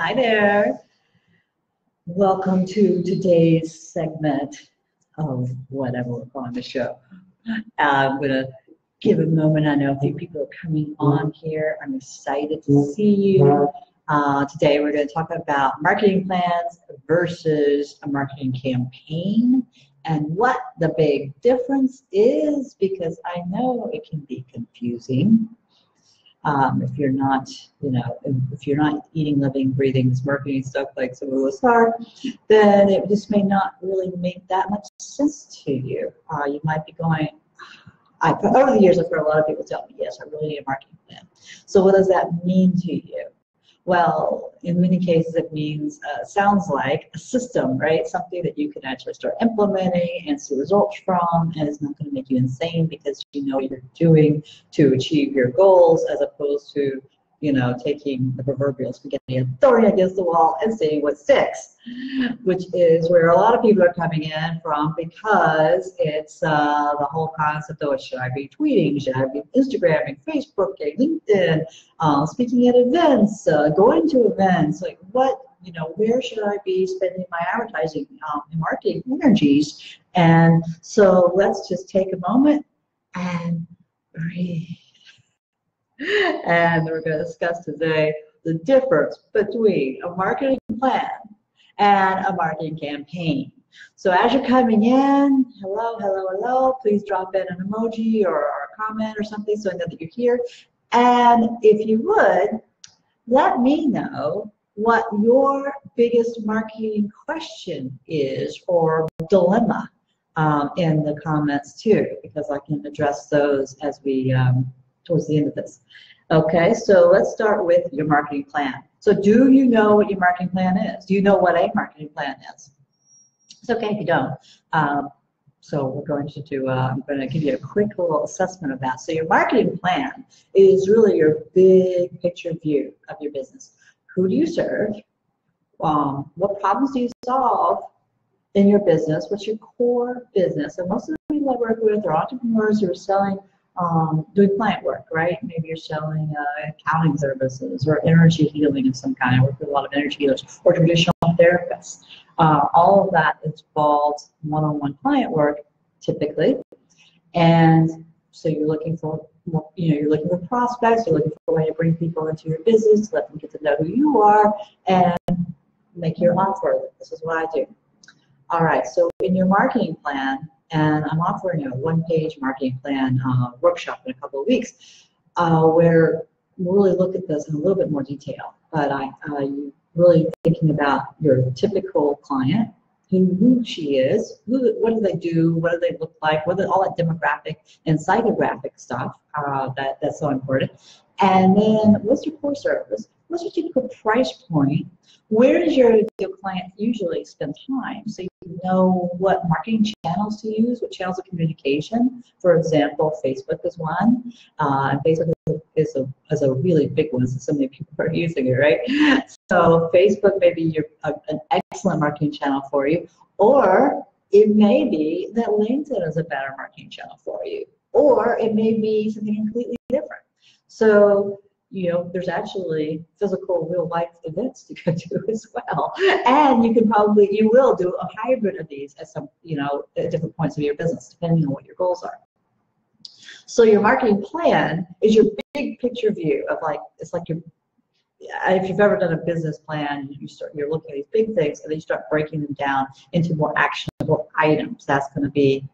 Hi there. Welcome to today's segment of whatever we're calling the show. I'm going to give a moment. I know a few people are coming on here. I'm excited to see you. Today we're going to talk about marketing plans versus a marketing campaign and what the big difference is, because I know it can be confusing. If you're not, if you're not eating, living, breathing, marketing stuff like some of us are, then it just may not really make that much sense to you. You might be going, over the years I've heard a lot of people tell me, yes, I really need a marketing plan. So what does that mean to you? Well, in many cases it means, sounds like a system, right? Something that you can actually start implementing and see results from, and it's not going to make you insane because you know what you're doing to achieve your goals, as opposed to, taking the proverbial spaghetti and throwing it against the wall and seeing what sticks, which is where a lot of people are coming in from, because it's the whole concept of, should I be tweeting, should I be Instagramming, Facebooking, LinkedIn, speaking at events, going to events, like what, where should I be spending my advertising and marketing energies? And so let's just take a moment and breathe. And we're going to discuss today the difference between a marketing plan and a marketing campaign. So as you're coming in, hello, please drop in an emoji or a comment or something so I know that you're here. And if you would, let me know what your biggest marketing question is or dilemma in the comments too, because I can address those as we towards the end of this. Okay, so let's start with your marketing plan. So do you know what your marketing plan is? Do you know what a marketing plan is? It's okay if you don't. So we're going to do, I'm going to give you a quick little assessment of that. So your marketing plan is really your big picture view of your business. Who do you serve? What problems do you solve in your business? What's your core business? And most of the people I work with are entrepreneurs who are selling, doing client work, right? Maybe you're selling accounting services or energy healing of some kind. I work with a lot of energy healers or traditional therapists. All of that involves one-on-one client work typically, and so you're looking for, you're looking for prospects. You're looking for a way to bring people into your business, let them get to know who you are, and make your offer. This is what I do. All right. So in your marketing plan. And I'm offering a one-page marketing plan workshop in a couple of weeks where we'll really look at this in a little bit more detail. But I'm really thinking about your typical client, who she is, what do they do, what do they look like, what all that demographic and psychographic stuff that's so important. And then what's your core service? What's your typical price point? Where does your client usually spend time? So you know what marketing channels to use, what channels of communication. For example, Facebook is one. And Facebook is a really big one, so so many people are using it, right? So Facebook may be an excellent marketing channel for you, or it may be that LinkedIn is a better marketing channel for you, or it may be something completely different. So there's actually physical real life events to go to as well. And you will do a hybrid of these at some, at different points of your business, depending on what your goals are. So your marketing plan is your big picture view of it's like if you've ever done a business plan, you're looking at these big things and then you start breaking them down into more actionable items. That's going to be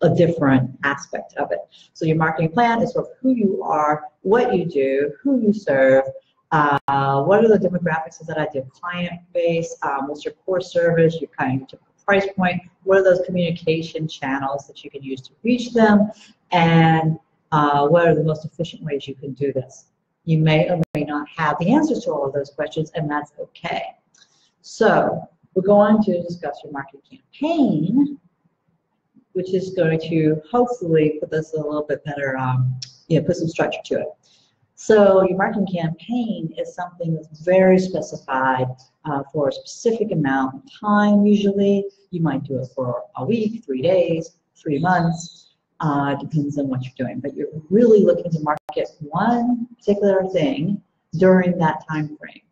a different aspect of it. So your marketing plan is sort of who you are, what you do, who you serve, what are the demographics of that ideal client base, what's your core service, your kind of typical price point, what are those communication channels that you can use to reach them, and what are the most efficient ways you can do this. You may or may not have the answers to all of those questions, and that's okay. So we're going to discuss your marketing campaign, which is going to hopefully put this a little bit better, put some structure to it. So your marketing campaign is something that's very specified for a specific amount of time usually. You might do it for a week, 3 days, 3 months. Depends on what you're doing. But you're really looking to market one particular thing during that time frame.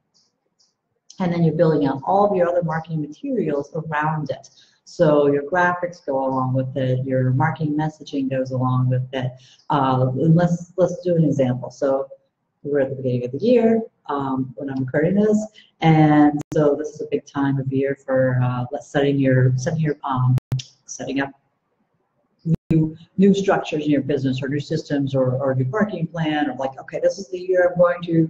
And then you're building out all of your other marketing materials around it. So your graphics go along with it, your marketing messaging goes along with it. Let's do an example. So we're at the beginning of the year when I'm recording this, and so this is a big time of year for setting up new structures in your business, or new systems, or new marketing plan, or like, okay, this is the year I'm going to,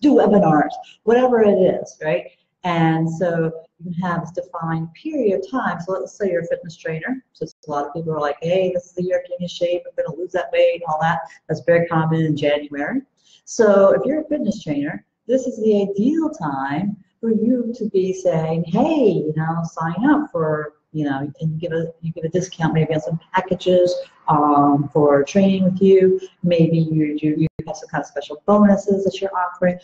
do webinars, whatever it is, right? And so you can have this defined period of time. So let's say you're a fitness trainer. So a lot of people are like, hey, this is the year I'm getting in shape, I'm going to lose that weight, and all that. That's very common in January. So if you're a fitness trainer, this is the ideal time for you to be saying, hey, sign up for, and you give a discount maybe on some packages for training with you. Maybe you have some kind of special bonuses that you're offering.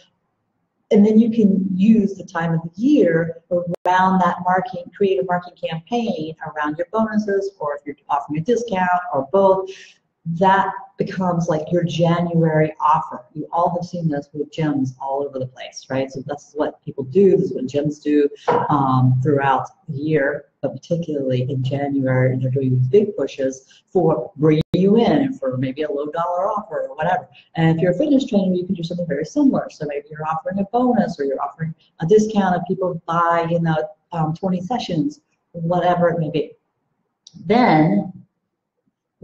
And then you can use the time of the year around that marketing, create a marketing campaign around your bonuses, or if you're offering a discount, or both. That becomes like your January offer. You all have seen this with gyms all over the place, right? So that's what people do. This is what gyms do throughout the year, but particularly in January, they're doing these big pushes for bringing you in for maybe a $low offer or whatever. And if you're a fitness trainer, you can do something very similar. So maybe you're offering a bonus, or you're offering a discount if people buy 20 sessions, whatever it may be.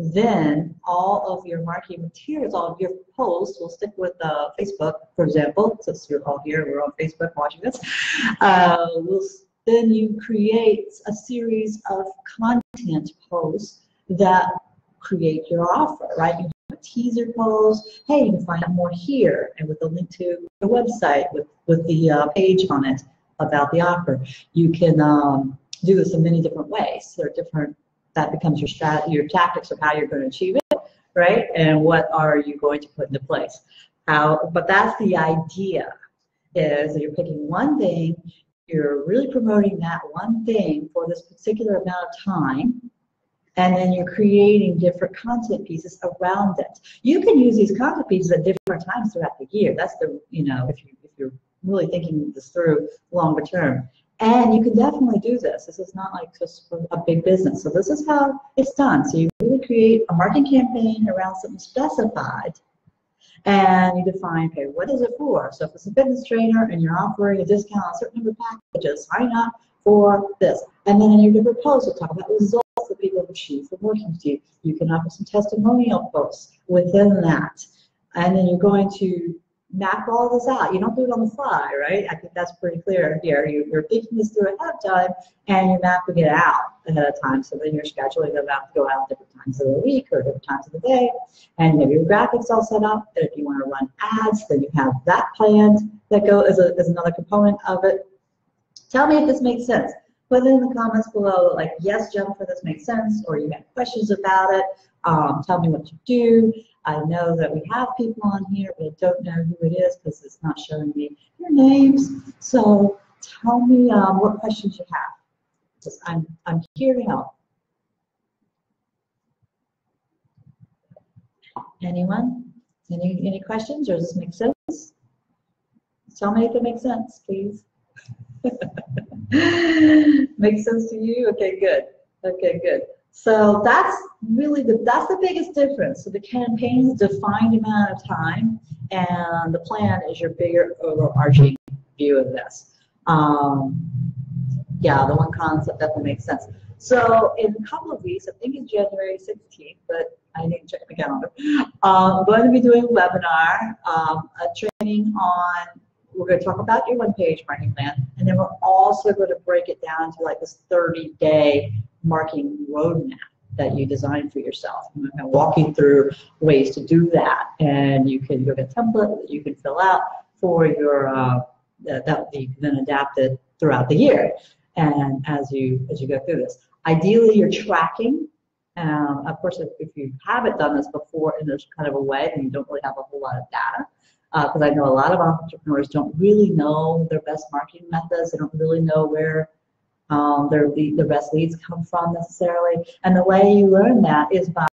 Then all of your marketing materials, all of your posts, we'll stick with Facebook, for example, since you're all here, we're on Facebook watching this. Then you create a series of content posts that create your offer, right? You do a teaser post, hey, you can find out more here, and with a link to the website with the page on it about the offer. You can do this in many different ways. There are different. That becomes your strategy, your tactics of how you're going to achieve it, right? And what are you going to put into place? But that's the idea, is that you're picking one thing, you're really promoting that one thing for this particular amount of time, and then you're creating different content pieces around it. You can use these content pieces at different times throughout the year. That's the, if you're really thinking this through longer term. And you can definitely do this. This is not like just for a big business. So this is how it's done. So you really create a marketing campaign around something specified, and you define, okay, what is it for? So if it's a fitness trainer and you're offering a discount on a certain number of packages, sign up for this. And then in your different posts, you'll talk about results that people have achieved from working with you. You can offer some testimonial posts within that. And then you're going to map all this out. You don't do it on the fly, right? I think that's pretty clear here. You're thinking this through ahead of time, and you're mapping it out ahead of time. So then you're scheduling them out to go out different times of the week or different times of the day, and you have your graphics all set up. And if you want to run ads, then you have that planned. That go as another component of it. Tell me if this makes sense. Put it in the comments below, like, yes, Jennifer, this makes sense, or you have questions about it. Tell me what you do. I know that we have people on here, but I don't know who it is because it's not showing me your names. So tell me what questions you have, because I'm here to help. Anyone? Any questions, or does this make sense? Tell me if it makes sense, please. Makes sense to you? Okay, good. Okay, good. So that's really that's the biggest difference. So the campaign is a defined amount of time, and the plan is your bigger overarching view of this. Yeah, the one concept definitely makes sense. So in a couple of weeks, I think it's January 16th, but I need to check my calendar. I'm going to be doing a webinar, a training on. We're going to talk about your one-page marketing plan, and then we're also going to break it down to like this 30-day marketing roadmap that you design for yourself. I'm going to walk you through ways to do that, and you can get a template that you can fill out for your that you can then adapt it throughout the year, and as you go through this. Ideally, you're tracking. Of course, if you haven't done this before in this kind of a way, then you don't really have a whole lot of data. Because I know a lot of entrepreneurs don't really know their best marketing methods. They don't really know where their best leads come from necessarily. And the way you learn that is by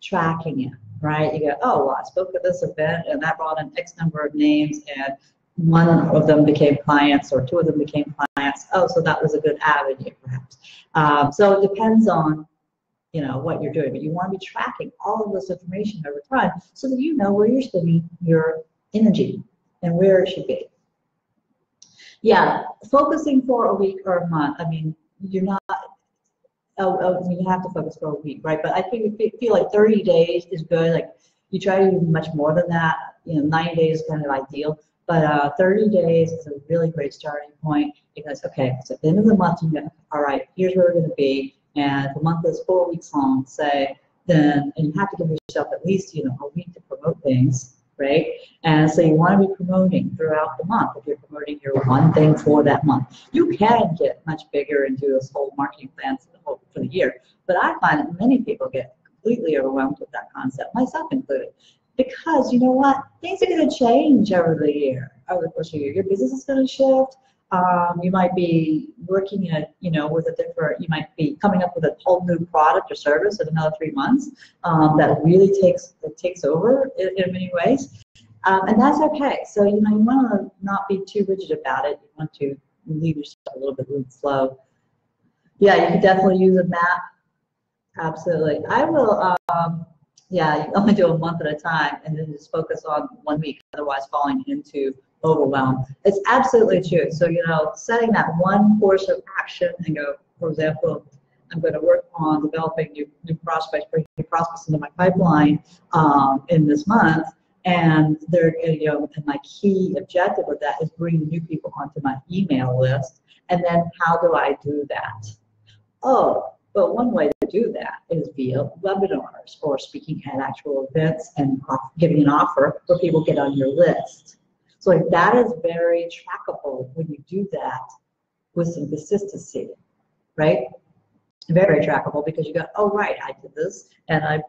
tracking it, right? You go, oh, well, I spoke at this event, and that brought in X number of names, and one of them became clients or two of them became clients. Oh, so that was a good avenue, perhaps. So it depends on, you know, what you're doing, but you want to be tracking all of this information over time so that you know where you're spending your energy and where it should be. Yeah, focusing for a week or a month. I mean, you're not. You have to focus for a week, right? But I think feel like 30 days is good. Like you try to do much more than that. You know, 90 days is kind of ideal, but 30 days is a really great starting point because okay, so at the end of the month you go, all right, here's where we're going to be, and if the month is 4 weeks long, say, then and you have to give yourself at least a week to promote things. Right? And so you want to be promoting throughout the month. If you're promoting your one thing for that month, you can get much bigger and do this whole marketing plan for the year. But I find that many people get completely overwhelmed with that concept, myself included, because you know what? Things are going to change over the year, over the course of the year. Your business is going to shift. You might be working at, with a different, you might be coming up with a whole new product or service in another 3 months that really takes over in many ways. And that's okay. So, you want to not be too rigid about it. You want to leave yourself a little bit room flow. Yeah, you can definitely use a map. Absolutely. I will, yeah, you only do a month at a time and then just focus on 1 week, otherwise falling into overwhelm. It's absolutely true. So, setting that one course of action and go, for example, I'm going to work on developing new prospects, bringing new prospects into my pipeline in this month. And they're, and my key objective of that is bringing new people onto my email list. And then how do I do that? Oh, but one way to do that is via webinars or speaking at actual events and giving an offer where people get on your list. So that is very trackable when you do that with some consistency, right? Very trackable because you go, oh, right, I did this and I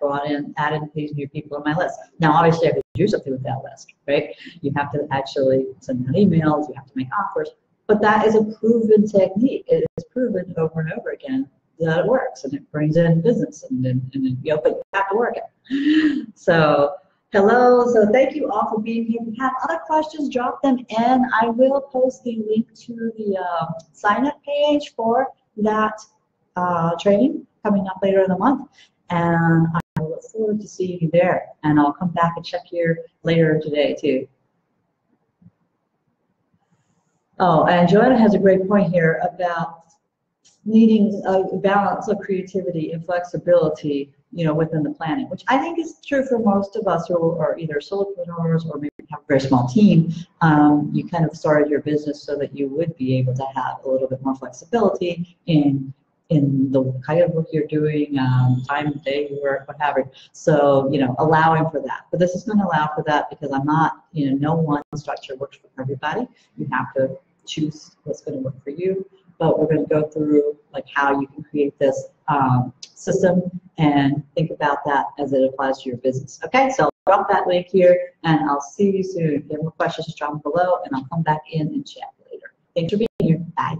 added these new people on my list. Now, obviously, I could do something with that list, right? You have to actually send out emails, you have to make offers, but that is a proven technique. It is proven over and over again that it works and it brings in business but you have to work it. So, hello, so thank you all for being here. If you have other questions, drop them in. I will post the link to the sign-up page for that training coming up later in the month. And I look forward to seeing you there. And I'll come back and check here later today, too. Oh, and Joanna has a great point here about needing a balance of creativity and flexibility, within the planning, which I think is true for most of us who are either solopreneurs or maybe have a very small team. You kind of started your business so that you would be able to have a little bit more flexibility in the kind of work you're doing, time of day you work, what have you. So, allowing for that. But this is going to allow for that because I'm not, no one structure works for everybody. You have to choose what's going to work for you. But we're going to go through like how you can create this system and think about that as it applies to your business. Okay, so I'll drop that link here and I'll see you soon. If you have more questions, just drop them below and I'll come back in and chat later. Thanks for being here. Bye.